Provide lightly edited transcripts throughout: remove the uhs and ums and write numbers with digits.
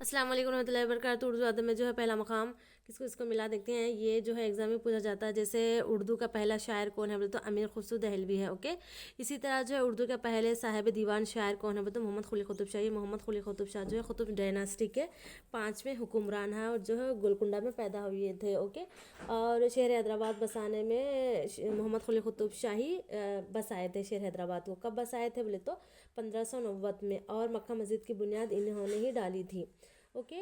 अस्सलाम वालेकुम रहमतुल्लाहि व बरकातहू। उर्दू अदब में जो है पहला मकाम किसको इसको मिला देखते हैं। ये जो है एग्जाम में पूछा जाता है। जैसे उर्दू का पहला शायर कौन है बोले तो अमीर खुसरो दहलवी है। ओके, इसी तरह जो है उर्दू के पहले साहिब दीवान शायर कौन है बोले तो मोहम्मद कुली कुतुब शाह। ये मोहम्मद कुली कुतुब शाह जो है कुतुब डायनास्टी के 5वें हुक्मरान हैं और जो है गोलकुंडा में पैदा हुए थे। ओके, और शहर हैदराबाद बसाने में मोहम्मद कुली कुतुब शाही बसाए थे। शहर हैदराबाद को कब बसाए थे बोले तो 1590 में, और मक्का मस्जिद की बुनियाद इन्होंने ही डाली थी। ओके,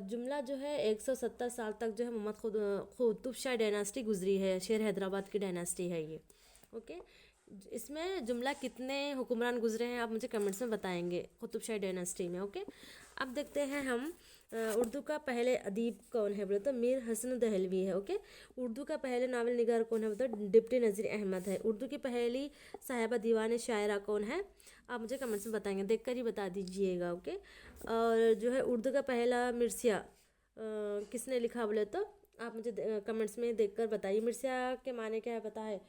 जुमला जो है 170 साल तक जो है मोहम्मद कुतुब शाह डायनास्टी गुजरी है। शेर हैदराबाद की डायनास्टी है ये। ओके, इसमें जुमला कितने हुक्मरान गुजरे हैं आप मुझे कमेंट्स में बताएंगे कुतुब शाह डायनास्टी में। ओके, अब देखते हैं हम उर्दू का पहले अदीब कौन है बोले तो मीर हसन दहलवी है। ओके, उर्दू का पहले नावल निगार कौन है बोले तो डिप्टी नज़ीर अहमद है। उर्दू की पहली साहिबा दीवान शायरा कौन है आप मुझे कमेंट्स में बताएंगे, देखकर ही बता दीजिएगा। ओके, और जो है उर्दू का पहला मिर्सिया किसने लिखा बोले तो आप मुझे कमेंट्स में देखकर बताइए। मिर्सिया के माने क्या है पता है?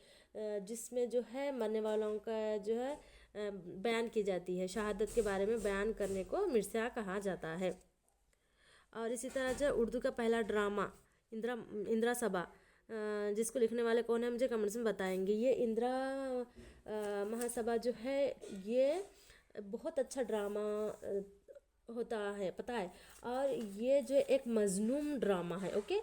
जिसमें जो है मरने वालों का जो है बयान की जाती है, शहादत के बारे में बयान करने को मिर्सिया कहा जाता है। और इसी तरह जो उर्दू का पहला ड्रामा इंदिरा इंदिरा सभा जिसको लिखने वाले कौन है मुझे कमेंट्स में बताएंगे। ये इंदिरा महासभा जो है ये बहुत अच्छा ड्रामा होता है पता है, और ये जो एक मजलूम ड्रामा है। ओके,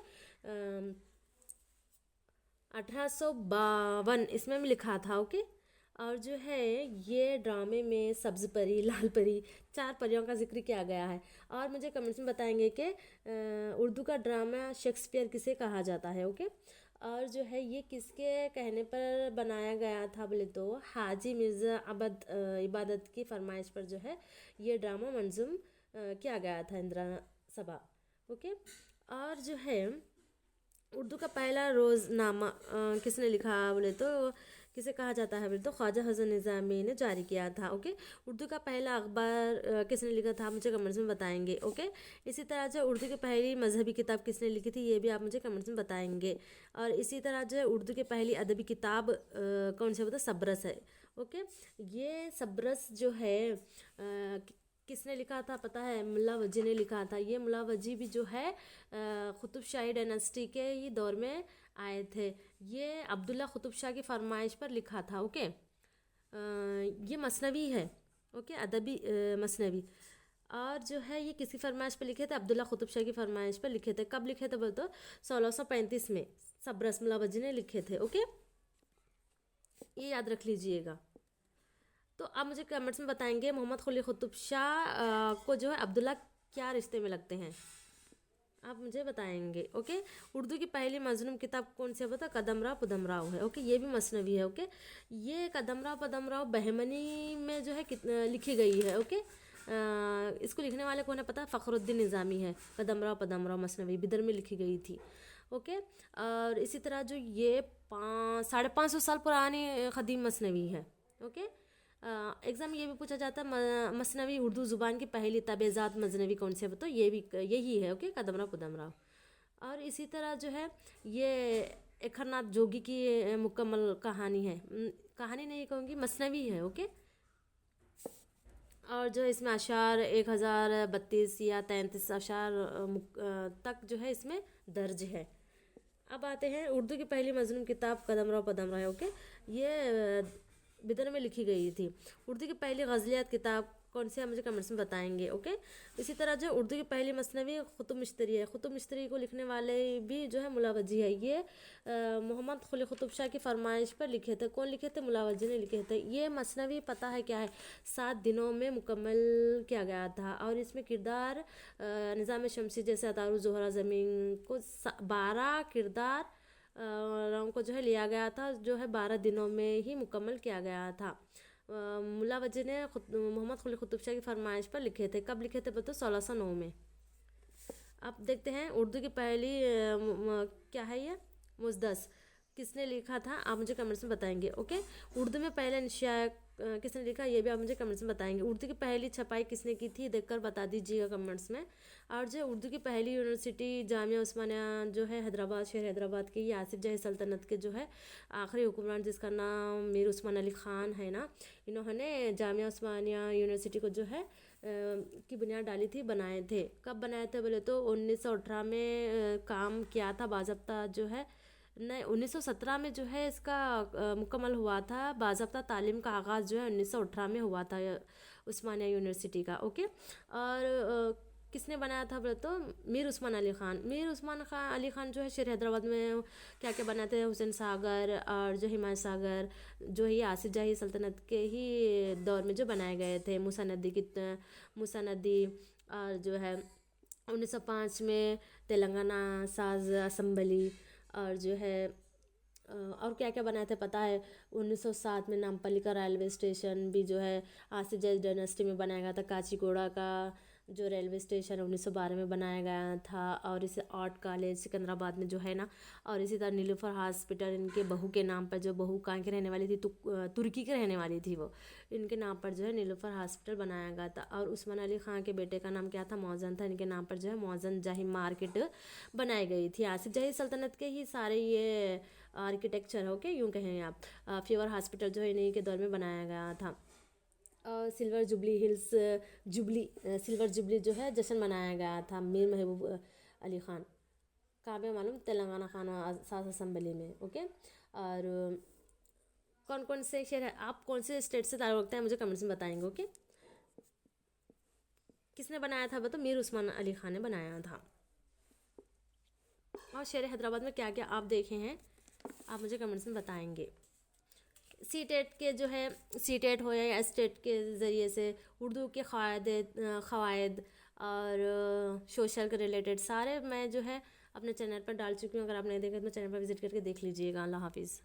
1852 इसमें भी लिखा था। ओके, और जो है ये ड्रामे में सब्ज़ परी, लाल परी, 4 परियों का जिक्र किया गया है। और मुझे कमेंट्स में बताएंगे कि उर्दू का ड्रामा शेक्सपियर किसे कहा जाता है। ओके, और जो है ये किसके कहने पर बनाया गया था बोले तो हाजी मिर्ज़ा अबद इबादत की फरमाइश पर जो है ये ड्रामा मंजूम किया गया था, इंदिरा सभा। ओके, और जो है उर्दू का पहला रोज़नामा किसने लिखा बोले तो किसे कहा जाता है बोले तो ख्वाजा हसन निज़ामी ने जारी किया था। ओके, उर्दू का पहला अखबार किसने लिखा था मुझे कमेंट्स में बताएंगे। ओके, इसी तरह जो उर्दू की पहली मजहबी किताब किसने लिखी थी ये भी आप मुझे कमेंट्स में बताएंगे। और इसी तरह जो उर्दू की पहली अदबी किताब कौन सी बोलते सबरस है। ओके, ये सबरस जो है किसने लिखा था पता है? मुल्ला वजी ने लिखा था। ये मुल्ला वजी भी जो है कुतुब शाही डायनेस्टी के ही दौर में आए थे। ये अब्दुल्ला कुतुब शाह की फरमाइश पर लिखा था। ओके, ये मसनवी है। ओके, अदबी मसनवी। और जो है ये किसी फरमाइश पर लिखे थे? अब्दुल्ला कुतुब शाह की फरमाइश पर लिखे थे। कब लिखे थे बोल तो 1635 में सबरस मुल्ला वजी ने लिखे थे। ओके, ये याद रख लीजिएगा। तो आप मुझे कमेंट्स में बताएंगे मोहम्मद कुली कुतुब शाह को जो है अब्दुल्ला क्या रिश्ते में लगते हैं आप मुझे बताएंगे। ओके, उर्दू की पहली मजलूम किताब कौन सी है बता? कदमराव पदमराव है। ओके, ये भी मसनवी है। ओके, ये कदमराव पदमराव बहमनी में जो है लिखी गई है। ओके, इसको लिखने वाले कौन है पता? फ़खरुद्दीन निज़ामी है। कदमराव पदमराव मसनवी बिदर में लिखी गई थी। ओके, और इसी तरह जो ये 550 साल पुरानी ख़दीम मसनवी है। ओके, एग्ज़ाम ये भी पूछा जाता है मसनवी उर्दू ज़ुबान की पहली तबेज़ात मजनवी कौन से है तो ये भी यही है। ओके, कदमराव कुदमराव। और इसी तरह जो है ये एकरनाथ जोगी की मुकम्मल कहानी है, कहानी नहीं कहूँगी, मसनवी है। ओके, और जो इसमें अशार 1032 या 33 अशार तक जो है इसमें दर्ज है। अब आते हैं उर्दू की पहली मजलूम किताब कदमराव पदमराव है। ओके, ये बिदर में लिखी गई थी। उर्दू की पहली गज़लियात किताब कौन सी है मुझे कमेंट्स में बताएंगे। ओके, इसी तरह जो उर्दू की पहली मसनवी कुतुब मिश्तरी है। कुतुब मिश्तरी को लिखने वाले भी जो है मुल्ला वजी है। ये मोहम्मद कुली कुतुब शाह की फरमाइश पर लिखे थे। कौन लिखे थे? मुल्ला वजी ने लिखे थे। ये मसनवी पता है क्या है? 7 दिनों में मुकम्मल किया गया था। और इसमें किरदार निज़ाम शमसी जैसे अतारुल ज़ोहरा ज़मीन को 12 किरदार को जो है लिया गया था, जो है 12 दिनों में ही मुकम्मल किया गया था। मुल्ला वजी ने मोहम्मद कुली कुतुब शाह की फरमाइश पर लिखे थे। कब लिखे थे बताओ? 1609 में। अब देखते हैं उर्दू की पहली क्या है ये मुजदस किसने लिखा था आप मुझे कमेंट्स में बताएंगे। ओके, उर्दू में पहले इंशिया किसने लिखा ये भी आप मुझे कमेंट्स में बताएंगे। उर्दू की पहली छपाई किसने की थी देखकर बता दीजिएगा कमेंट्स में। और जो उर्दू की पहली यूनिवर्सिटी जामिया उस्मानिया जो है हैदराबाद, शहर हैदराबाद की, ये आसिफ जाही सल्तनत के जो है आखिरी हुक्मरान जिसका नाम मीर उस्मान अली ख़ान है ना, इन्होंने जामिया उस्मानिया यूनिवर्सिटी को जो है की बुनियाद डाली थी, बनाए थे। कब बनाए थे बोले तो 1918 में काम किया था बाज़ाब्ता जो है, नहीं 1917 में जो है इसका मुकम्मल हुआ था। बाज़ाब्ता तालीम का आगाज़ जो है 1918 में हुआ था उस्मानिया यूनिवर्सिटी का। ओके। और किसने बनाया था बोले तो मीर उस्मान अली ख़ान। मीर उस्मान अली ख़ान जो है शेर हैदराबाद में क्या क्या बनाए थे, हुसैन सागर और जो हिमायत सागर जो है ये आसिफ जाही सल्तनत के ही दौर में जो बनाए गए थे। मूसा नदी और जो है 1905 में तेलंगाना साज असम्बली और जो है और क्या क्या बनाए थे पता है। 1907 में नामपल्ली का रेलवे स्टेशन भी जो है आसिफ जाही डायनेस्टी में बनाया गया था। काचीगोड़ा का जो रेलवे स्टेशन 1912 में बनाया गया था। और इसे आर्ट कॉलेज सिकंदराबाद में जो है ना, और इसी तरह नीलूफर हॉस्पिटल इनके बहू के नाम पर, जो बहू कहाँ की रहने वाली थी, तुर्की की रहने वाली थी, वो इनके नाम पर जो है नीलूफर हॉस्पिटल बनाया गया था। और उस्मान अली ख़ान के बेटे का नाम क्या था, मौज़न था। इनके नाम पर जो है मौज़न जाही मार्केट बनाई गई थी। आसिफ जाही सल्तनत के ही सारे ये आर्किटेक्चर हो के यूँ कहें आप। फीवर हॉस्पिटल जो है इन्हीं के दौर में बनाया गया था। Silver jubilee hills silver jubilee जो है जश्न मनाया गया था मीर महबूब अली ख़ान काबे मालूम तेलंगाना खान सास असम्बली में। ओके। और कौन कौन से शहर है, आप कौन से स्टेट से ताल्लुक़ रखते हैं मुझे कमेंट्स में बताएंगे। ओके। किसने बनाया था बताओ, मीर उस्मान अली ख़ान ने बनाया था। और शेर हैदराबाद में क्या क्या आप देखे हैं आप मुझे कमेंट्स में बताएंगे। सी टेट के जो है, सी टेट हो या एस टेट के ज़रिए से उर्दू के क़वायद और सोशल के रिलेटेड सारे मैं जो है अपने चैनल पर डाल चुकी हूँ। अगर आप नहीं देखे तो चैनल पर विज़िट करके देख लीजिएगा। अल्लाह हाफिज़।